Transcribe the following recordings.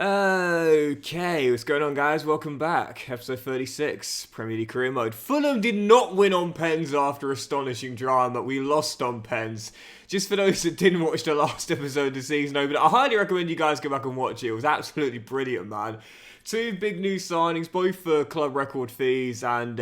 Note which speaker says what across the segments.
Speaker 1: Okay, what's going on, guys? Welcome back. Episode 36, Premier League Career Mode. Fulham did not win on pens after astonishing drama. We lost on pens. Just for those that didn't watch the last episode of the season opener, I highly recommend you guys go back and watch it. It was absolutely brilliant, man. Two big new signings, both for club record fees, and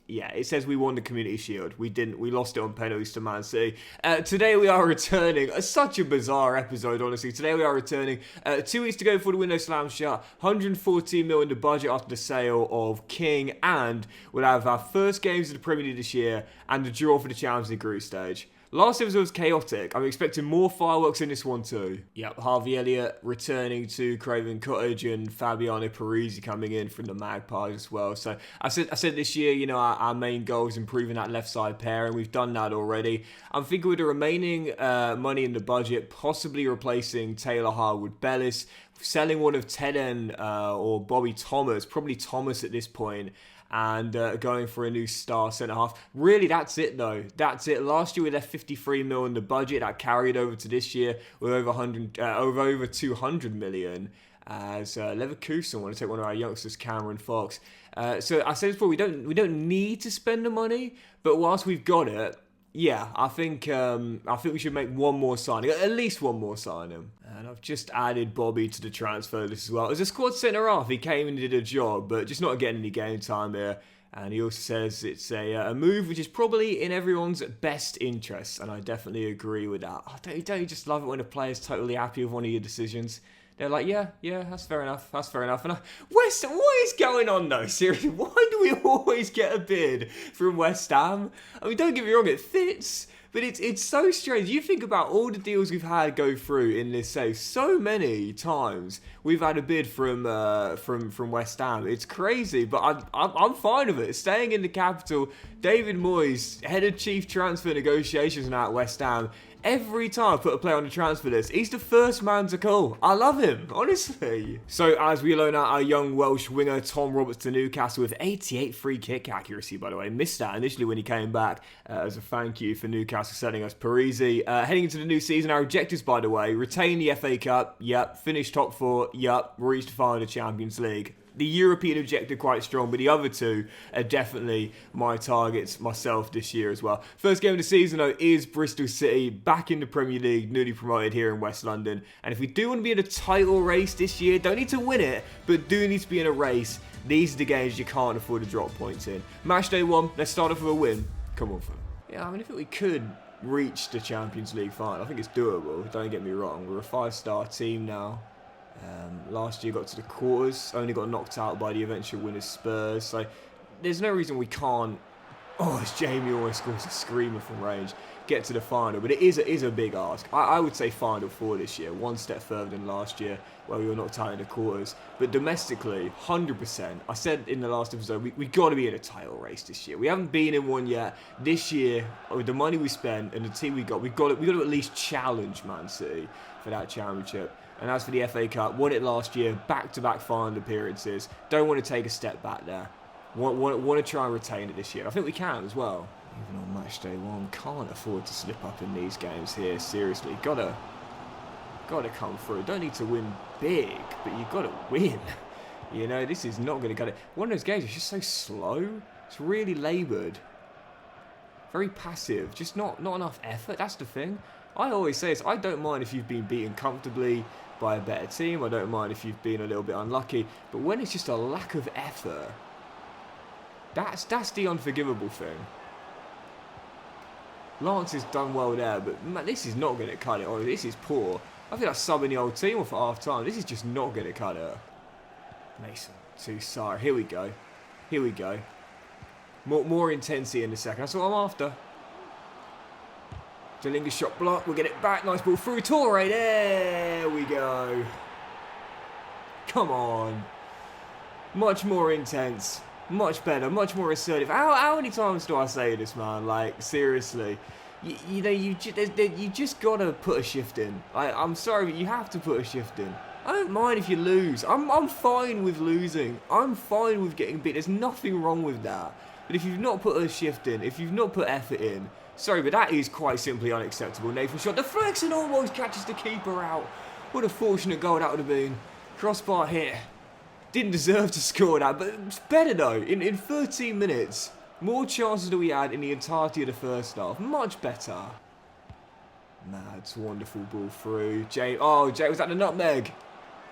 Speaker 1: yeah, it says we won the Community Shield. We didn't. We lost it on penalties to Man City. Today we are returning. Such a bizarre episode, honestly. Today we are returning. 2 weeks to go before the window slams shut. 114 million in the budget after the sale of King, and we'll have our first games of the Premier League this year and the draw for the Champions League group stage. Last episode was chaotic. I'm expecting more fireworks in this one too. Yep, Harvey Elliott returning to Craven Cottage and Fabiano Parisi coming in from the Magpies as well. So I said this year, you know, our main goal is improving that left side pair, and we've done that already. I'm thinking with the remaining money in the budget, possibly replacing Taylor Harwood-Bellis, selling one of Teden or Bobby Thomas, probably Thomas at this point, and going for a new star centre-half. Really, that's it, though. That's it. Last year, we left 53 mil in the budget. That carried over to this year with over 200 million. As Leverkusen want to take one of our youngsters, Cameron Fox. So I said before, we don't need to spend the money, but whilst we've got it, yeah, I think we should make one more signing, at least one more signing. And I've just added Bobby to the transfer list as well. As a squad centre-half, he came and did a job, but just not getting any game time here. And he also says it's a move which is probably in everyone's best interest, and I definitely agree with that. Oh, don't you just love it when a player's totally happy with one of your decisions? They're like, yeah, that's fair enough. And what is going on though? Seriously, why do we always get a bid from West Ham? I mean, don't get me wrong, it fits, but it's so strange. You think about all the deals we've had go through in this save. So many times we've had a bid from West Ham. It's crazy, but I'm fine with it. Staying in the capital, David Moyes, head of chief transfer negotiations now at West Ham. Every time I put a player on the transfer list, he's the first man to call. I love him, honestly. So as we loan out our young Welsh winger Tom Roberts to Newcastle with 88 free kick accuracy, by the way. Missed that initially when he came back as a thank you for Newcastle selling us Parisi. Heading into the new season, our objectives, by the way, retain the FA Cup, yep. Finish top 4, yep. Reach the final of the Champions League. The European objective quite strong, but the other two are definitely my targets myself this year as well. First game of the season, though, is Bristol City, back in the Premier League, newly promoted here in West London. And if we do want to be in a title race this year, don't need to win it, but do need to be in a race, these are the games you can't afford to drop points in. Match day 1, let's start off with a win. Come on, fam. Yeah, I mean, I think we could reach the Champions League final. I think it's doable, don't get me wrong. We're a 5-star team now. Last year got to the quarters, only got knocked out by the eventual winners Spurs, so there's no reason we can't, as Jamie always scores a screamer from range, get to the final. But it is a big ask. I would say final 4 this year, one step further than last year where we were knocked out in the quarters. But domestically, 100%, I said in the last episode, we got to be in a title race this year. We haven't been in one yet. This year, with the money we spent and the team we got to at least challenge Man City for that championship. And as for the FA Cup, won it last year, back-to-back final appearances. Don't want to take a step back there. Want to try and retain it this year. I think we can as well. Even on match day 1, can't afford to slip up in these games here. Seriously, gotta come through. Don't need to win big, but you gotta win. You know, this is not gonna cut it. One of those games is just so slow. It's really laboured. Very passive. Just not enough effort. That's the thing. I always say this. I don't mind if you've been beaten comfortably by a better team. I don't mind if you've been a little bit unlucky. But when it's just a lack of effort, that's the unforgivable thing. Lance has done well there, but man, this is not going to cut it. Oh, this is poor. I think that's subbing the old team off at half time. This is just not going to cut it. Mason to Sarr. Here we go. More intensity in the second. That's what I'm after. Jalinga shot block. We'll get it back. Nice ball through. Torre. There we go. Come on. Much more intense. Much better. Much more assertive. How many times do I say this, man? Like, seriously. You just got to put a shift in. I'm sorry, but you have to put a shift in. I don't mind if you lose. I'm fine with losing. I'm fine with getting beat. There's nothing wrong with that. But if you've not put a shift in, if you've not put effort in, sorry, but that is quite simply unacceptable. Nathan shot deflects and almost catches the keeper out. What a fortunate goal that would have been. Crossbar here. Didn't deserve to score that, but it's better though. In 13 minutes, more chances than we had in the entirety of the first half. Much better. Mads, wonderful ball through. Jay, was that the nutmeg?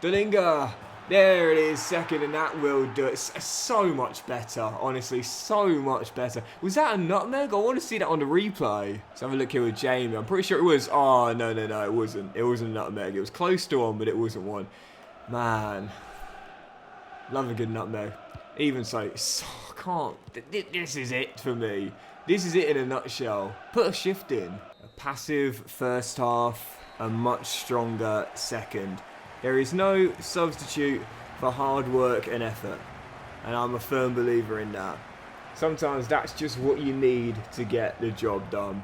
Speaker 1: Dalinga. There it is, second, and that will do it. So much better, honestly, so much better. Was that a nutmeg? I want to see that on the replay. Let's have a look here with Jamie. I'm pretty sure it was. Oh, no, it wasn't. It wasn't a nutmeg. It was close to one, but it wasn't one. Man. Love a good nutmeg. Even so, I can't. This is it for me. This is it in a nutshell. Put a shift in. A passive first half, a much stronger second. There is no substitute for hard work and effort. And I'm a firm believer in that. Sometimes that's just what you need to get the job done.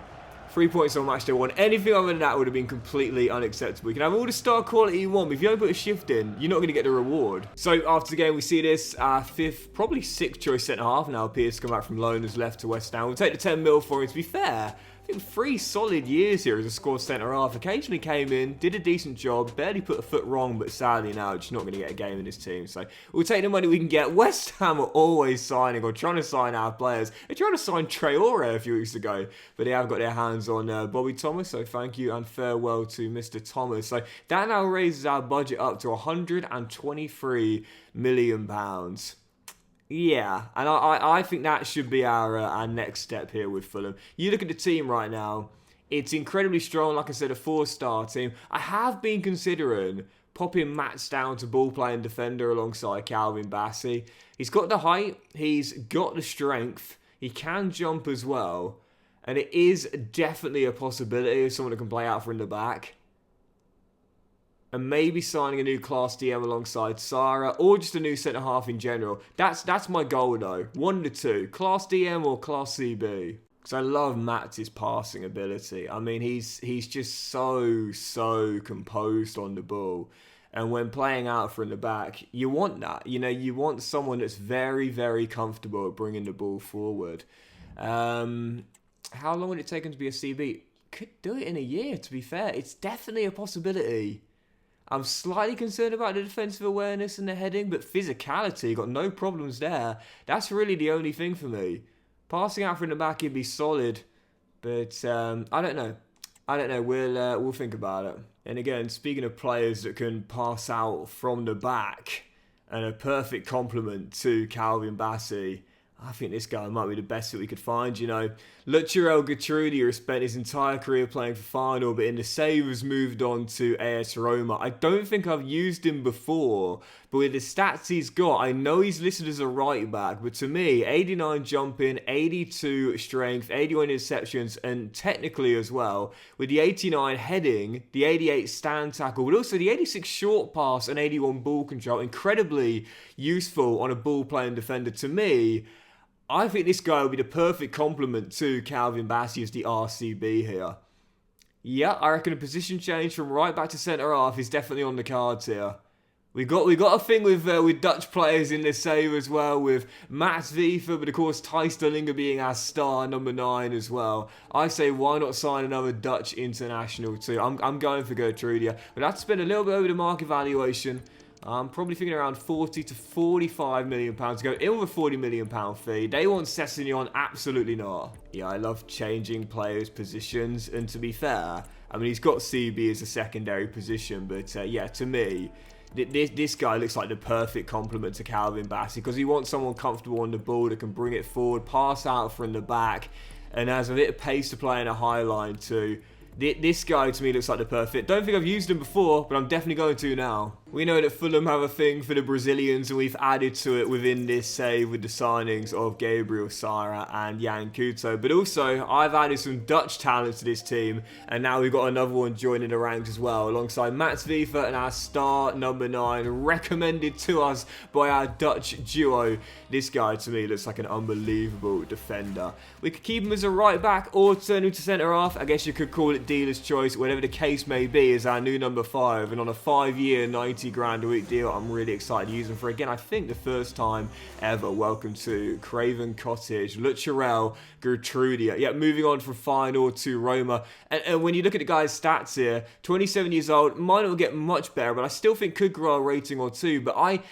Speaker 1: 3 points on match day 1. Anything other than that would have been completely unacceptable. You can have all the star quality you want, but if you don't put a shift in, you're not going to get the reward. So after the game, we see this 5th, probably 6th choice centre half now. Pierce come back from loan, has left to West Ham. We'll take the 10 mil for him. To be fair, I think 3 solid years here as a squad centre half. Occasionally came in, did a decent job, barely put a foot wrong, but sadly now just not going to get a game in this team. So we'll take the money we can get. West Ham are always signing or trying to sign our players. They're trying to sign Traore a few weeks ago, but they have got their hands on Bobby Thomas. So thank you and farewell to Mr. Thomas. So that now raises our budget up to £123 million. Yeah, and I think that should be our next step here with Fulham. You look at the team right now, it's incredibly strong. Like I said, a 4-star team. I have been considering popping Mats down to ball-playing defender alongside Calvin Bassey. He's got the height, he's got the strength, he can jump as well, and it is definitely a possibility of someone that can play out from the back. And maybe signing a new Class DM alongside Sarah, or just a new centre-half in general. That's my goal, though. 1 of the 2. Class DM or Class CB. Because I love Matt's passing ability. I mean, he's just so composed on the ball. And when playing out from the back, you want that. You know, you want someone that's very comfortable at bringing the ball forward. How long would it take him to be a CB? Could do it in a year, to be fair. It's definitely a possibility. I'm slightly concerned about the defensive awareness and the heading, but physicality, got no problems there. That's really the only thing for me. Passing out from the back, he'd be solid, but I don't know. We'll think about it. And again, speaking of players that can pass out from the back, and a perfect complement to Calvin Bassey, I think this guy might be the best that we could find, you know. Luciano Gattuso has spent his entire career playing for Final, but in the save has moved on to AS Roma. I don't think I've used him before, but with the stats he's got, I know he's listed as a right back, but to me, 89 jumping, 82 strength, 81 interceptions, and technically as well, with the 89 heading, the 88 stand tackle, but also the 86 short pass and 81 ball control, incredibly useful on a ball-playing defender. To me, I think this guy will be the perfect complement to Calvin Bassey as the RCB here. Yeah, I reckon a position change from right back to centre half is definitely on the cards here. We got a thing with Dutch players in this save as well, with Mats Wiefer, but of course Thijs Dalinga being our star number 9 as well. I say why not sign another Dutch international too? I'm going for Gertrudia, but I'd spend a little bit over the market valuation. I'm probably thinking around 40 to 45 million pounds to go in with a 40 million pound fee. They want Sessegnon? Absolutely not. Yeah, I love changing players' positions, and to be fair, I mean, he's got CB as a secondary position, but yeah, to me, this guy looks like the perfect complement to Calvin Bassey, because he wants someone comfortable on the ball that can bring it forward, pass out from the back, and has a bit of pace to play in a high line too. This guy to me looks like the perfect. Don't think I've used him before, but I'm definitely going to now. We know that Fulham have a thing for the Brazilians, and we've added to it within this save with the signings of Gabriel Sara and Jan Couto. But also, I've added some Dutch talent to this team, and now we've got another one joining the ranks as well, alongside Mats Wiefer and our star number 9, recommended to us by our Dutch duo. This guy to me looks like an unbelievable defender. We could keep him as a right back or turn him to centre half. I guess you could call it dealer's choice, whatever the case may be, is our new number 5. And on a 5-year, 90 grand a week deal, I'm really excited to use him for, again, I think the first time ever. Welcome to Craven Cottage, Lucharel, Gertrudia. Yeah, moving on from Feyenoord to Roma. And when you look at the guy's stats here, 27 years old, might not get much better, but I still think could grow a rating or two. But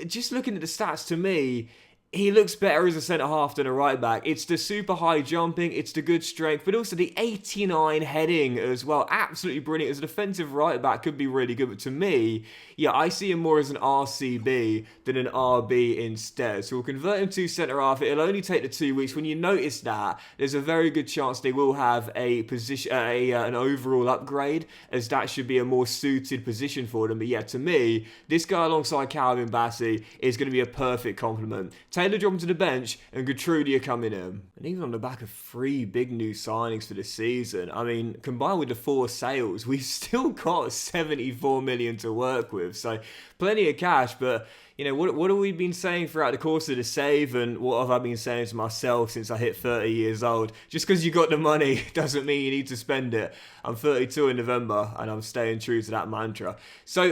Speaker 1: just looking at the stats, to me, he looks better as a centre-half than a right-back. It's the super high jumping, it's the good strength, but also the 89 heading as well. Absolutely brilliant. As a defensive right-back, could be really good. But to me, yeah, I see him more as an RCB than an RB instead. So we'll convert him to centre-half. It'll only take the 2 weeks. When you notice that, there's a very good chance they will have a position, an overall upgrade, as that should be a more suited position for them. But yeah, to me, this guy alongside Calvin Bassey is going to be a perfect complement. Taylor dropping to the bench and Gertrudia coming in. And even on the back of 3 big new signings for this season, I mean, combined with the 4 sales, we've still got 74 million to work with. So plenty of cash, but you know, what have we been saying throughout the course of the save, and what have I been saying to myself since I hit 30 years old? Just because you got the money doesn't mean you need to spend it. I'm 32 in November, and I'm staying true to that mantra. So,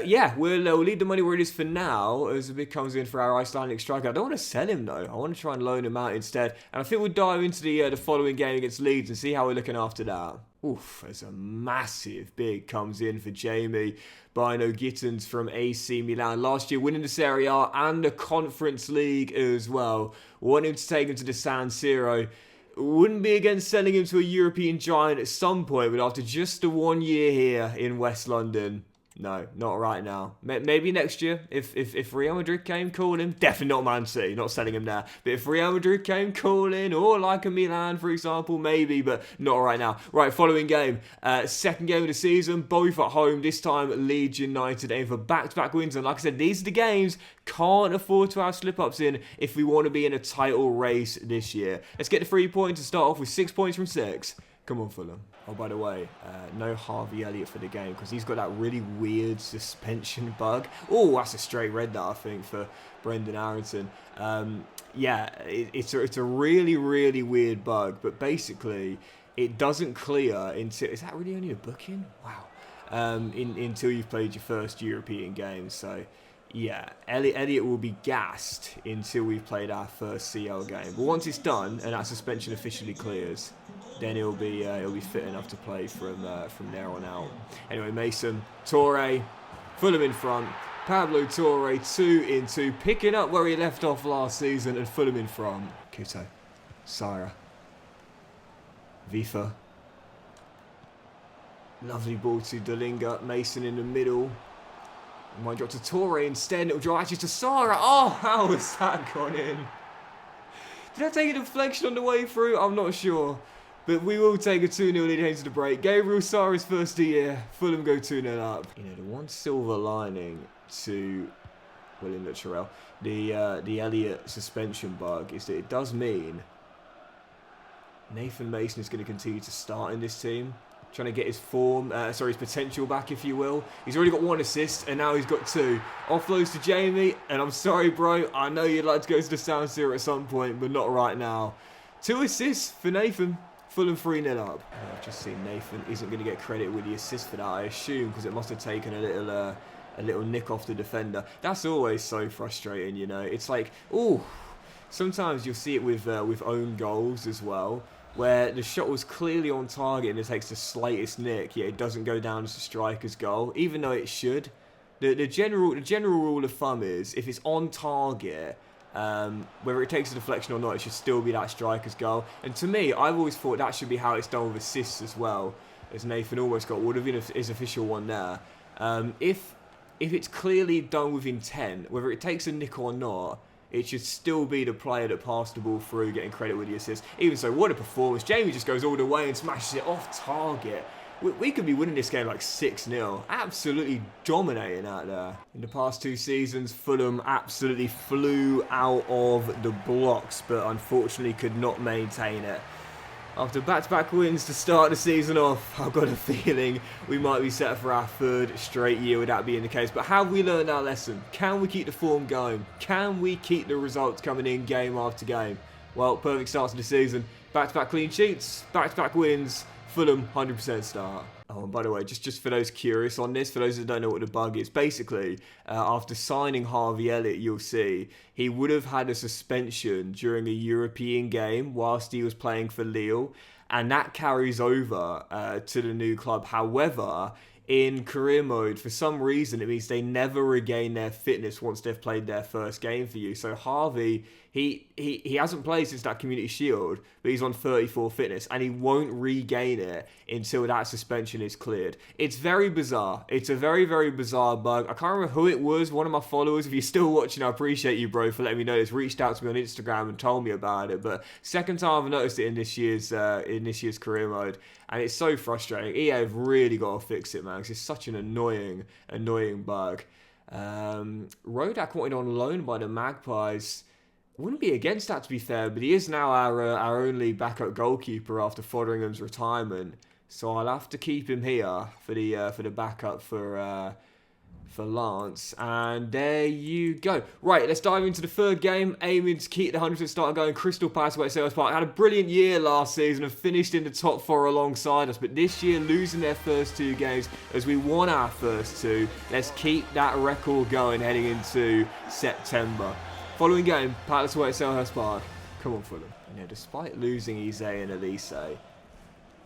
Speaker 1: yeah, we'll leave the money where it is for now, as it comes in for our Icelandic striker. I don't want to sell him, though. I want to try and loan him out instead. And I think we'll dive into the following game against Leeds and see how we're looking after that. Oof, there's a massive bid comes in for Jamie Bino Gittins from AC Milan. Last year winning the Serie A and the Conference League as well. Want him to take him to the San Siro. Wouldn't be against selling him to a European giant at some point, but after just the 1 year here in West London, no, not right now. Maybe next year, if Real Madrid came calling, definitely not Man City, not selling him there. But if Real Madrid came calling, or like a Milan, for example, maybe, but not right now. Right, following game, second game of the season, both at home. This time, Leeds United aim for back-to-back wins. And like I said, these are the games, can't afford to have slip-ups in if we want to be in a title race this year. Let's get the 3 points to start off with 6 points from 6. Come on, Fulham. Oh, by the way, no Harvey Elliott for the game because he's got that really weird suspension bug. Oh, that's a straight red, that I think, for Brendan Arrington. Yeah, it's a really, really weird bug, but basically it doesn't clear until... Is that really only a booking? Wow. Until you've played your first European game, so... Yeah, Elliott will be gassed until we've played our first CL game. But once it's done and that suspension officially clears, then he'll be fit enough to play from there on out. Anyway, Mason, Torre, Fulham in front. Pablo Torre 2-2, picking up where he left off last season, and Fulham in front. Kuto, Sara, Vifa. Lovely ball to Dalinga. Mason in the middle. Might drop to Torre instead. It'll draw actually to Sara. Oh, how has that gone in? Did I take a deflection on the way through? I'm not sure. But we will take a 2-0 lead into the break. Gabriel Sara's first of the year. Fulham go 2-0 up. You know, the one silver lining to William Lucharel, the Elliott suspension bug, is that it does mean Nathan Mason is going to continue to start in this team. Trying to get his his potential back, if you will. He's already got 1 assist, and now he's got 2. Offloads to Jamie, and I'm sorry, bro. I know you'd like to go to the San Siro at some point, but not right now. 2 assists for Nathan. Fulham 3-0 up. I've just seen Nathan isn't going to get credit with the assist for that, I assume, because it must have taken a little nick off the defender. That's always so frustrating, you know. It's like, ooh, sometimes you'll see it with own goals as well, where the shot was clearly on target and it takes the slightest nick, yet it doesn't go down as a striker's goal, even though it should. The general rule of thumb is, if it's on target, whether it takes a deflection or not, it should still be that striker's goal. And to me, I've always thought that should be how it's done with assists as well, as Nathan almost got, would have been his official one there. If it's clearly done with intent, whether it takes a nick or not, it should still be the player that passed the ball through getting credit with the assist. Even so, what a performance. Jamie just goes all the way and smashes it off target. We could be winning this game like 6-0. Absolutely dominating out there. In the past 2 seasons, Fulham absolutely flew out of the blocks, but unfortunately could not maintain it. After back-to-back wins to start the season off, I've got a feeling we might be set for our 3rd straight year with that being the case. But have we learned our lesson? Can we keep the form going? Can we keep the results coming in game after game? Well, perfect start to the season. Back-to-back clean sheets, back-to-back wins, Fulham, 100% start. Oh, and by the way, just for those curious on this, for those that don't know what the bug is, basically, after signing Harvey Elliott, you'll see, he would have had a suspension during a European game whilst he was playing for Lille, and that carries over to the new club. However, in career mode, for some reason, it means they never regain their fitness once they've played their first game for you. So Harvey, he hasn't played since that Community Shield, but he's on 34 fitness, and he won't regain it until that suspension is cleared. It's very bizarre. It's a very, very bizarre bug. I can't remember who it was. One of my followers, if you're still watching, I appreciate you, bro, for letting me know this. Reached out to me on Instagram and told me about it. But second time I've noticed it in this year's career mode, and it's so frustrating. EA have really got to fix it, man, because it's such an annoying bug. Rodak wanted on loan by the Magpies. Wouldn't be against that, to be fair, but he is now our only backup goalkeeper after Fotheringham's retirement, so I'll have to keep him here for the backup for Lance. And there you go. Right, let's dive into the third game, aiming to keep the 100% start going. Crystal Palace away at Selhurst Park had a brilliant year last season and finished in the top 4 alongside us, but this year losing their first 2 games as we won our first 2. Let's keep that record going heading into September. Following game, Palace away at Selhurst Park. Come on, Fulham. You know, despite losing Eze and Elise,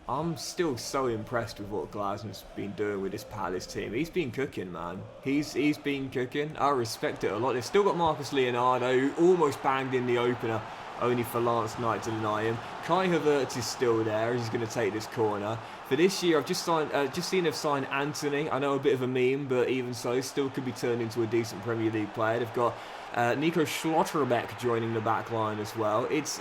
Speaker 1: I'm still so impressed with what Glasner's been doing with this Palace team. He's been cooking, man. He's been cooking. I respect it a lot. They've still got Marcus Leonardo, who almost banged in the opener, only for Lance Knight to deny him. Kai Havertz is still there. He's going to take this corner. For this year, I've just seen they've signed Anthony. I know, a bit of a meme, but even so, still could be turned into a decent Premier League player. They've got Nico Schlotterbeck joining the back line as well. It's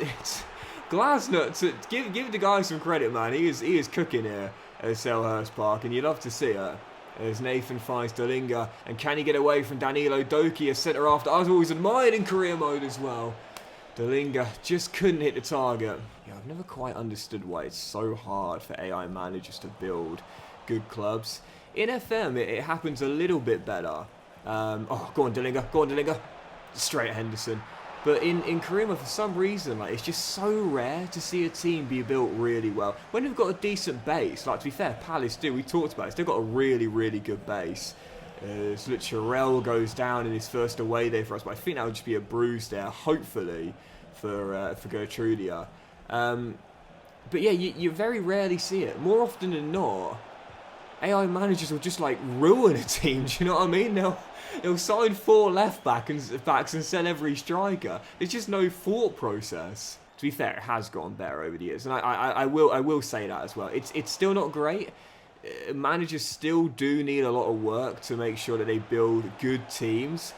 Speaker 1: Glasner, to give the guy some credit, man. He is cooking here at Selhurst Park, and you love to see it. As Nathan finds Dalinga, and can he get away from Danilo Doki, a centre after I was always admired in career mode as well. Dalinga just couldn't hit the target. Yeah, I've never quite understood why it's so hard for AI managers to build good clubs. In FM, it happens a little bit better. Oh, go on, Dalinga. Go on, Dalinga. Straight at Henderson. But in Karima, for some reason, like, it's just so rare to see a team be built really well. When they've got a decent base, like, to be fair, Palace do, we talked about it, they've got a really, really good base. So that Chirel goes down in his first away day for us, but I think that would just be a bruise there, hopefully, for Gertrudia. But yeah, you very rarely see it. More often than not, AI managers will just, like, ruin a team, do you know what I mean? They'll sign 4 backs and sell every striker. There's just no thought process. To be fair, it has gotten better over the years, and I will say that as well. It's still not great. Managers still do need a lot of work to make sure that they build good teams.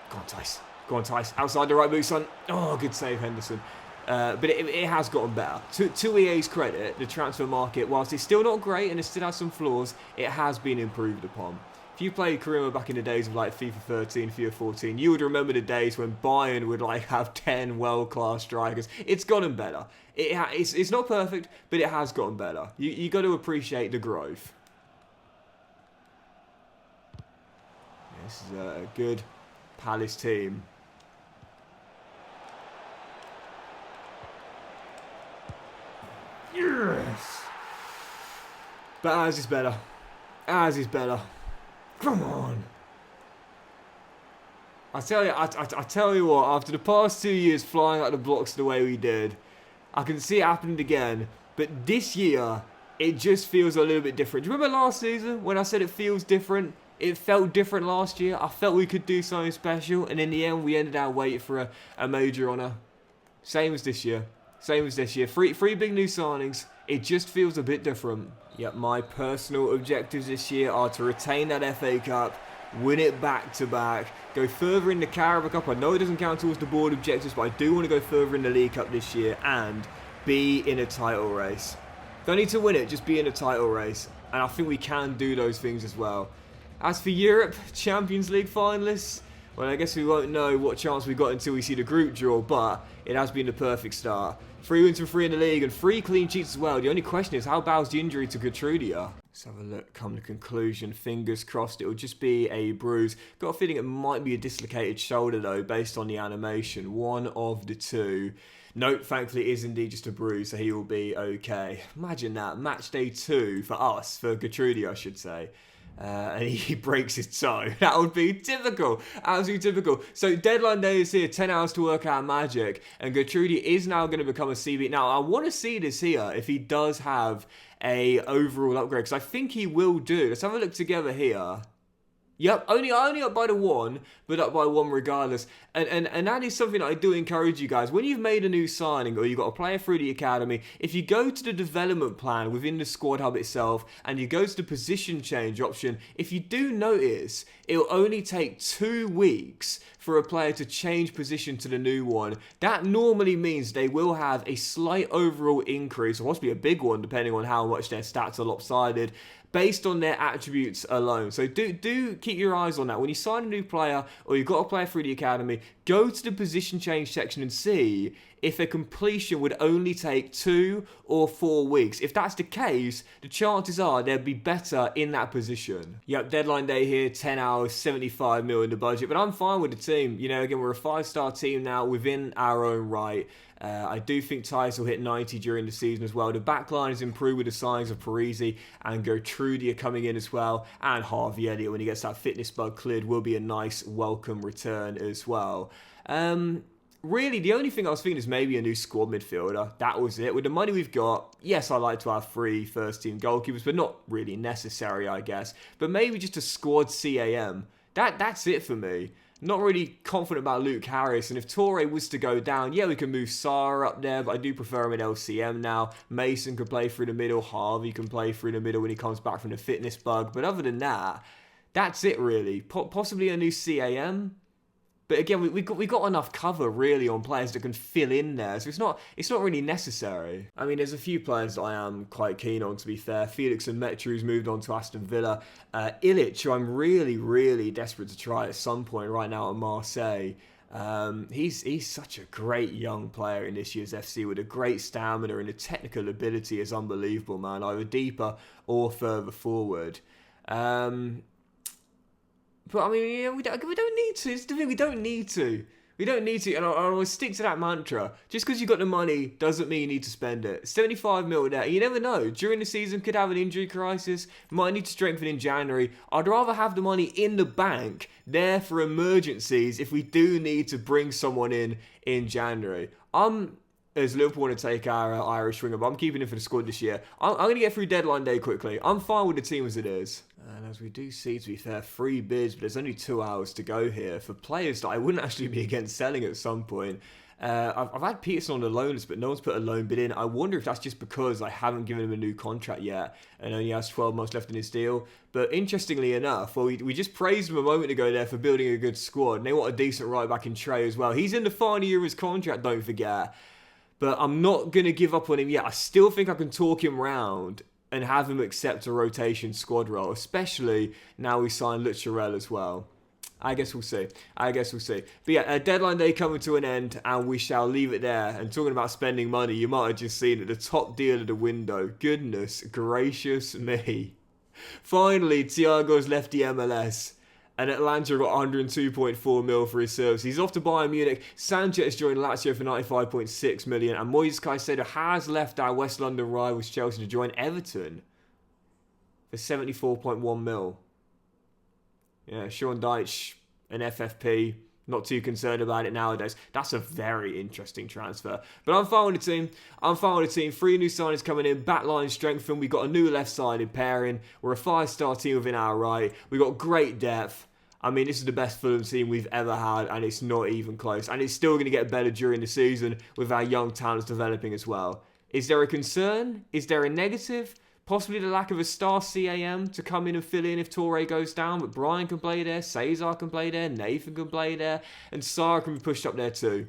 Speaker 1: Go on, Tice. Go on, Tice. Outside the right boot, son. Oh, good save, Henderson. But it has gotten better. To EA's credit, the transfer market, whilst it's still not great and it still has some flaws, it has been improved upon. If you played Karima back in the days of like FIFA 13, FIFA 14, you would remember the days when Bayern would like have 10 world-class strikers. It's gotten better. It's not perfect, but it has gotten better. You got to appreciate the growth. This is a good Palace team. Yes! But ours is better. Ours is better. Come on. I tell you what, after the past 2 years flying out the blocks the way we did, I can see it happening again. But this year, it just feels a little bit different. Do you remember last season when I said it feels different? It felt different last year. I felt we could do something special, and in the end, we ended our wait for a major honour. Same as this year. Same as this year. Three big new signings. It just feels a bit different. Yep, my personal objectives this year are to retain that FA Cup, win it back-to-back, go further in the Carabao Cup. I know it doesn't count towards the board objectives, but I do want to go further in the League Cup this year and be in a title race. Don't need to win it, just be in a title race. And I think we can do those things as well. As for Europe, Champions League finalists, well, I guess we won't know what chance we've got until we see the group draw, but it has been the perfect start. 3 wins from 3 in the league and 3 clean sheets as well. The only question is, how bad's the injury to Gertrudia? have a look, come to conclusion. Fingers crossed it will just be a bruise. Got a feeling it might be a dislocated shoulder though, based on the animation. One of the two. Nope, thankfully it is indeed just a bruise, so he will be okay. Imagine that. Match day 2 for us, for Gertrude, I should say. And he breaks his toe. That would be typical. Absolutely typical. So deadline day is here. 10 hours to work out magic. And Gertrude is now going to become a CB. Now, I want to see this here if he does have a overall upgrade. Because I think he will do. Let's have a look together here. Yep, only up by the 1, but up by 1 regardless. And that is something that I do encourage you guys. When you've made a new signing or you've got a player through the academy, if you go to the development plan within the squad hub itself and you go to the position change option, if you do notice, it'll only take 2 weeks for a player to change position to the new one. That normally means they will have a slight overall increase, or possibly a big one depending on how much their stats are lopsided, based on their attributes alone. So do keep your eyes on that. When you sign a new player or you've got a player through the academy, go to the position change section and see if a completion would only take 2 or 4 weeks. If that's the case, the chances are they'll be better in that position. Yep, deadline day here, 10 hours, 75 mil in the budget, but I'm fine with the team. You know, again, we're a 5-star team now within our own right. I do think Tice will hit 90 during the season as well. The backline has improved with the signings of Parisi and Gertrude are coming in as well. And Harvey Elliott, when he gets that fitness bug cleared, will be a nice welcome return as well. Really, the only thing I was thinking is maybe a new squad midfielder. That was it. With the money we've got, yes, I like to have 3 first-team goalkeepers, but not really necessary, I guess. But maybe just a squad CAM. That's it for me. Not really confident about Luke Harris, and if Torre was to go down, yeah, we can move Sarah up there, but I do prefer him in LCM now. Mason can play through the middle, Harvey can play through the middle when he comes back from the fitness bug, but other than that, that's it really. Possibly a new CAM, but again, we got enough cover really on players that can fill in there, so it's not really necessary. I mean, there's a few players that I am quite keen on, to be fair. Felix and Metru's moved on to Aston Villa. Illich, who I'm really desperate to try at some point right now at Marseille. He's such a great young player in this year's FC with a great stamina, and the technical ability is unbelievable, man. Either deeper or further forward. But I mean, yeah, we don't need to. It's the thing, we don't need to. We don't need to, and I'll stick to that mantra. Just because you got the money doesn't mean you need to spend it. 75 mil there. You never know. During the season, could have an injury crisis. Might need to strengthen in January. I'd rather have the money in the bank there for emergencies if we do need to bring someone in January. As Liverpool want to take our Irish winger, but I'm keeping him for the squad this year. I'm going to get through deadline day quickly. I'm fine with the team as it is. And as we do see, to be fair, 3 bids, but there's only 2 hours to go here for players that I wouldn't actually be against selling at some point. I've had Peterson on the loan list, but no one's put a loan bid in. I wonder if that's just because I haven't given him a new contract yet and only has 12 months left in his deal. But interestingly enough, well, we just praised him a moment ago there for building a good squad, and they want a decent right back in Trey as well. He's in the final year of his contract, don't forget. But I'm not going to give up on him yet. I still think I can talk him round and have him accept a rotation squad role, especially now we signed Lucharel as well. I guess we'll see. But yeah, deadline day coming to an end, and we shall leave it there. And talking about spending money, you might have just seen it, the top deal of the window. Goodness gracious me. Finally, Thiago's left the MLS. And Atlanta got 102.4 mil for his service. He's off to Bayern Munich. Sanchez joined Lazio for 95.6 million. And Moises Caicedo has left our West London rivals Chelsea to join Everton for 74.1 mil. Yeah, Sean Dyche, an FFP. Not too concerned about it nowadays. That's a very interesting transfer. But I'm fine with the team. 3 new signings coming in. Backline strengthened. We've got a new left-sided pairing. We're a 5-star team within our right. We've got great depth. I mean, this is the best Fulham team we've ever had, and it's not even close. And it's still going to get better during the season with our young talents developing as well. Is there a concern? Is there a negative? Possibly the lack of a star CAM to come in and fill in if Torre goes down, but Brian can play there, Cesar can play there, Nathan can play there, and Sarah can be pushed up there too.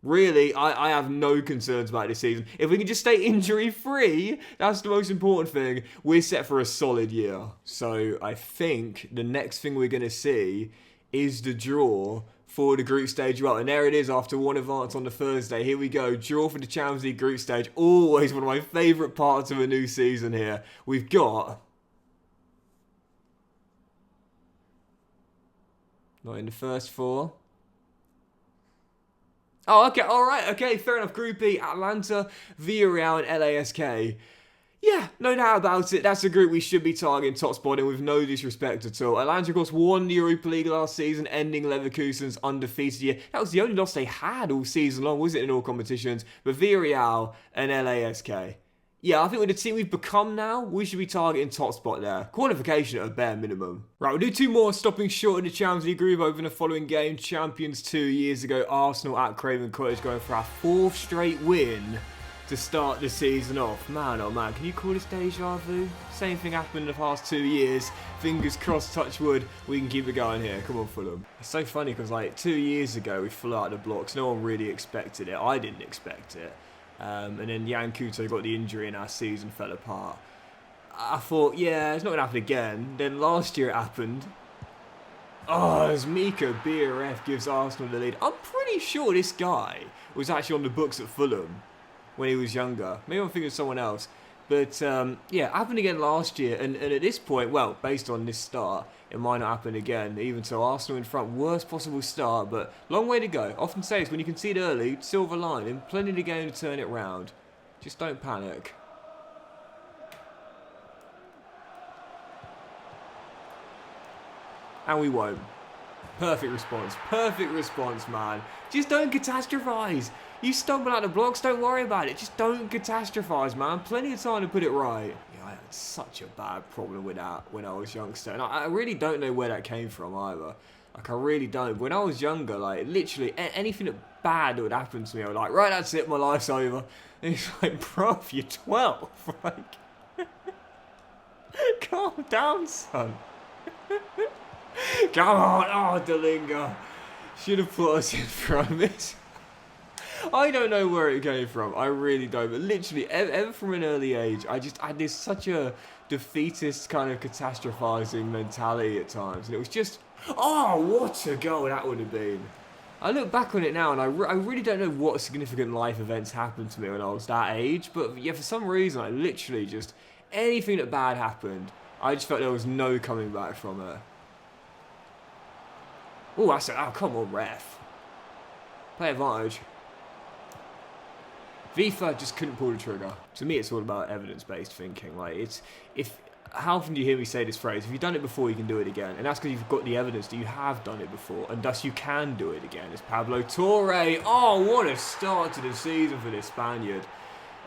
Speaker 1: Really, I have no concerns about this season. If we can just stay injury-free, that's the most important thing. We're set for a solid year. So I think the next thing we're going to see is the draw for the group stage well. And there it is after 1 advance on the Thursday. Here we go. Draw for the Champions League group stage. Always one of my favourite parts of a new season here. We've got Not in the first four. Oh, okay, alright, okay, fair enough. Group E, Atlanta, Villarreal and LASK. Yeah, no doubt about it. That's a group we should be targeting top spot in with no disrespect at all. Atlanta, of course, won the Europa League last season, ending Leverkusen's undefeated year. That was the only loss they had all season long, was it, in all competitions? But Villarreal and LASK. Yeah, I think with the team we've become now, we should be targeting top spot there. Qualification at a bare minimum. Right, we'll do two more, stopping short in the Champions League group over in the following game. Champions 2 years ago, Arsenal at Craven Cottage, going for our 4th straight win to start the season off. Man, oh man, can you call this deja vu? Same thing happened in the past 2 years. Fingers crossed, touch wood, we can keep it going here. Come on, Fulham. It's so funny because like 2 years ago, we flew out of the blocks. No one really expected it. I didn't expect it. And then Yan Kuto got the injury and our season fell apart. I thought, yeah, it's not going to happen again. Then last year it happened. Oh, as Mika BRF gives Arsenal the lead. I'm pretty sure this guy was actually on the books at Fulham when he was younger. Maybe I'm thinking of someone else. But, yeah, happened again last year. And at this point, well, based on this start, it might not happen again. Even so, Arsenal in front, worst possible start. But long way to go. Often says when you concede early, silver lining, plenty of the game to turn it round. Just don't panic. And we won't. Perfect response, man. Just don't catastrophise. You stumble out the blocks, don't worry about it. Just don't catastrophise, man. Plenty of time to put it right. Yeah, I had such a bad problem with that when I was youngster. And I really don't know where that came from either. Like, I really don't. When I was younger, like, literally anything that bad that would happen to me, I was like, right, that's it, my life's over. And it's like, bruv, you're 12. Like, calm down, son. Come on, oh, Dalinga. Should have put us in front this. I don't know where it came from. I really don't. But literally, ever from an early age, I had this such a defeatist kind of catastrophizing mentality at times. And it was just, oh, what a goal that would have been. I look back on it now and I really don't know what significant life events happened to me when I was that age. But yeah, for some reason, I literally just, anything that bad happened, I just felt there was no coming back from it. Oh, I said, oh, come on, ref. Play advantage. FIFA just couldn't pull the trigger. To me, it's all about evidence-based thinking. Like, how often do you hear me say this phrase? If you've done it before, you can do it again. And that's because you've got the evidence that you have done it before, and thus you can do it again. It's Pablo Torre. Oh, what a start to the season for this Spaniard.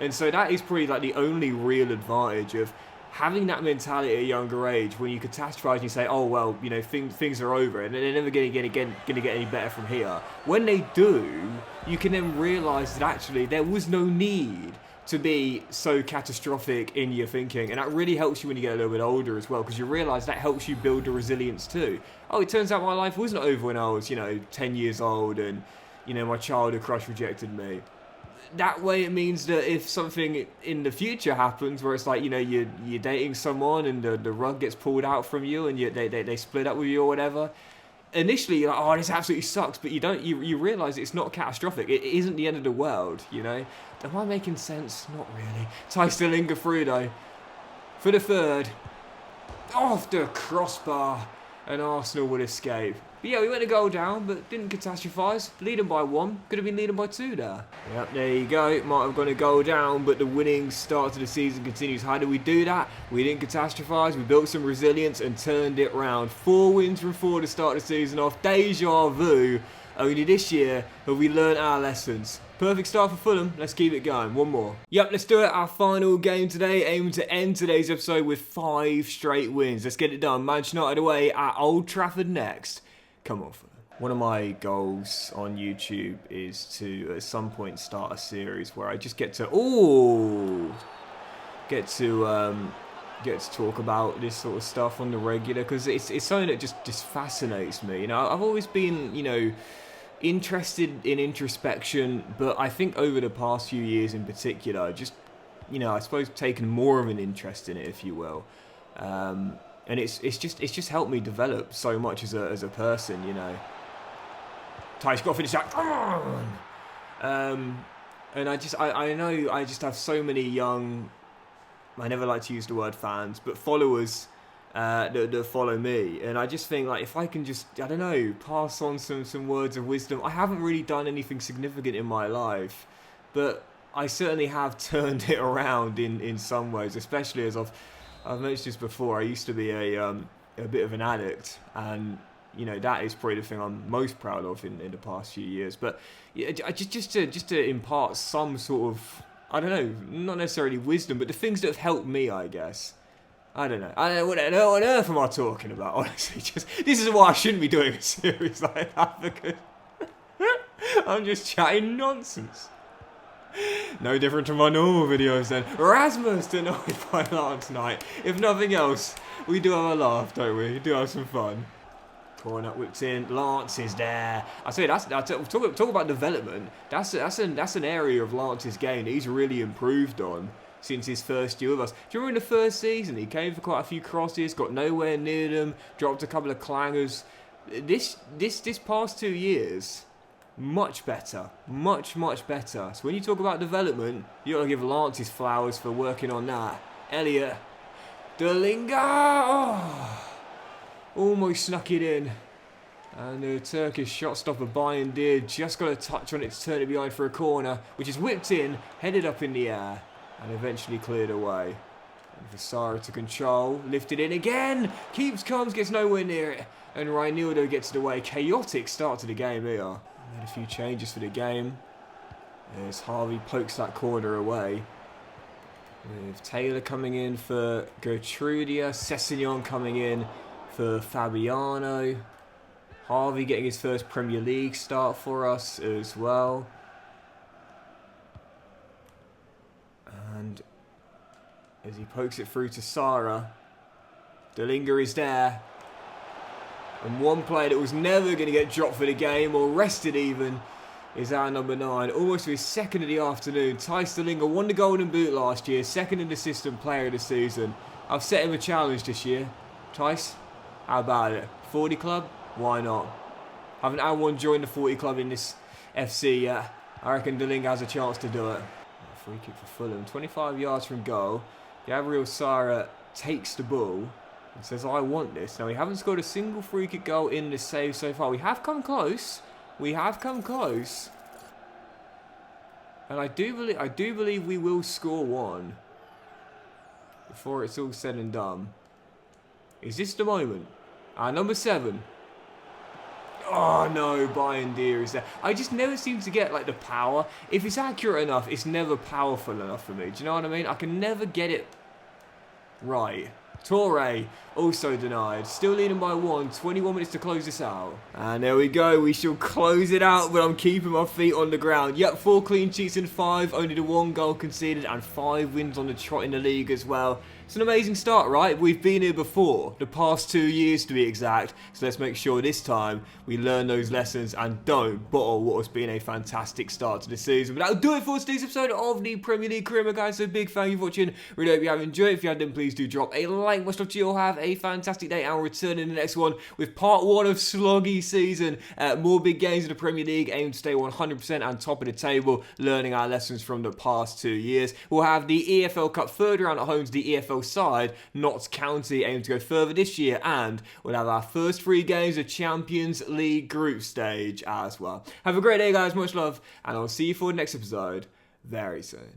Speaker 1: And so that is probably like the only real advantage of having that mentality at a younger age when you catastrophize and you say, oh, well, you know, things are over and they're never going to get any better from here. When they do, you can then realise that actually there was no need to be so catastrophic in your thinking. And that really helps you when you get a little bit older as well, because you realise that helps you build the resilience too. Oh, it turns out my life wasn't over when I was, 10 years old and, my childhood crush rejected me. That way it means that if something in the future happens where it's like, you're dating someone and the rug gets pulled out from you and they split up with you or whatever, initially you're like, oh, this absolutely sucks, but you realise it's not catastrophic. It isn't the end of the world, Am I making sense? Not really. Tyson Linger through though. For the third. Off the crossbar. And Arsenal would escape. But yeah, we went a goal down, but didn't catastrophise. Leading by 1. Could have been leading by 2 there. Yep, there you go. Might have gone a goal down, but the winning start to the season continues. How did we do that? We didn't catastrophise. We built some resilience and turned it round. 4 wins from 4 to start the season off. Deja vu. Only this year have we learnt our lessons. Perfect start for Fulham. Let's keep it going. One more. Yep, let's do it. Our final game today. Aiming to end today's episode with 5 straight wins. Let's get it done. Manchester United away at Old Trafford next. Come on, Fulham. One of my goals on YouTube is to, at some point, start a series where I just get to talk about this sort of stuff on the regular, because it's something that just fascinates me. I've always been, interested in introspection, but I think over the past few years in particular, just, I suppose taken more of an interest in it, if you will. And it's just helped me develop so much as a person, Ty's got to finish that. Come on! And I know I just have so many young, I never like to use the word fans, but followers that follow me, and I just think like if I can just, I don't know, pass on some words of wisdom. I haven't really done anything significant in my life, but I certainly have turned it around in some ways, especially as I've mentioned this before. I used to be a bit of an addict, and that is probably the thing I'm most proud of in the past few years. But yeah, just to impart some sort of, I don't know, not necessarily wisdom, but the things that have helped me, I guess. I don't know what on earth am I talking about, honestly. This is why I shouldn't be doing a series like that, because I'm just chatting nonsense. No different to my normal videos then. Rasmus denied by Lance Knight. If nothing else, we do have a laugh, don't we? We do have some fun. Corner whipped in. Lance is there. I say talk about development. That's an area of Lance's game that he's really improved on since his first year with us. During the first season, he came for quite a few crosses, got nowhere near them, dropped a couple of clangers. This past 2 years, much better, much better. So when you talk about development, you got to give Lance his flowers for working on that. Elliot, Delinga, almost snuck it in. And the Turkish shot stopper Bayern did just got a touch on it to turn it behind for a corner, which is whipped in, headed up in the air, and eventually cleared away. And Vasara to control, lifted in again, comes, gets nowhere near it, and Reinildo gets it away. Chaotic start to the game here. Made a few changes for the game. As Harvey pokes that corner away. With Taylor coming in for Gertrudia, Sessegnon coming in for Fabiano. Harvey getting his first Premier League start for us as well. And as he pokes it through to Sara, Delinga is there. And one player that was never going to get dropped for the game, or rested even, is our number 9. Almost to his second of the afternoon. Thijs Delinga won the Golden Boot last year, second in assistant player of the season. I've set him a challenge this year. Thijs, how about it? 40 club? Why not? Haven't had one join the 40 club in this FC yet. I reckon Delinga has a chance to do it. Free kick for Fulham. 25 yards from goal. Gabriel Sara takes the ball and says, I want this. Now, we haven't scored a single free kick goal in this save so far. We have come close. We have come close. And I do believe we will score one before it's all said and done. Is this the moment? Number 7. Oh no, Bayern Deer is there. I just never seem to get like the power. If it's accurate enough, it's never powerful enough for me. Do you know what I mean? I can never get it right. Torre also denied. Still leading by 1. 21 minutes to close this out. And there we go. We shall close it out, but I'm keeping my feet on the ground. Yep, 4 clean sheets in 5. Only the 1 goal conceded and 5 wins on the trot in the league as well. It's an amazing start, right? We've been here before, the past 2 years to be exact. So let's make sure this time we learn those lessons and don't bottle what has been a fantastic start to the season. But that'll do it for today's episode of the Premier League Career, guys. So big thank you for watching. Really hope you have enjoyed. If you have, then please do drop a like. Much love to you all. Have a fantastic day, and we'll return in the next one with part 1 of Sloggy season. More big games in the Premier League, aim to stay 100% on top of the table, learning our lessons from the past 2 years. We'll have the EFL Cup third round at home to the EFL side, Notts County, aim to go further this year, and we'll have our first 3 games of Champions League group stage as well. Have a great day, guys. Much love, and I'll see you for the next episode very soon.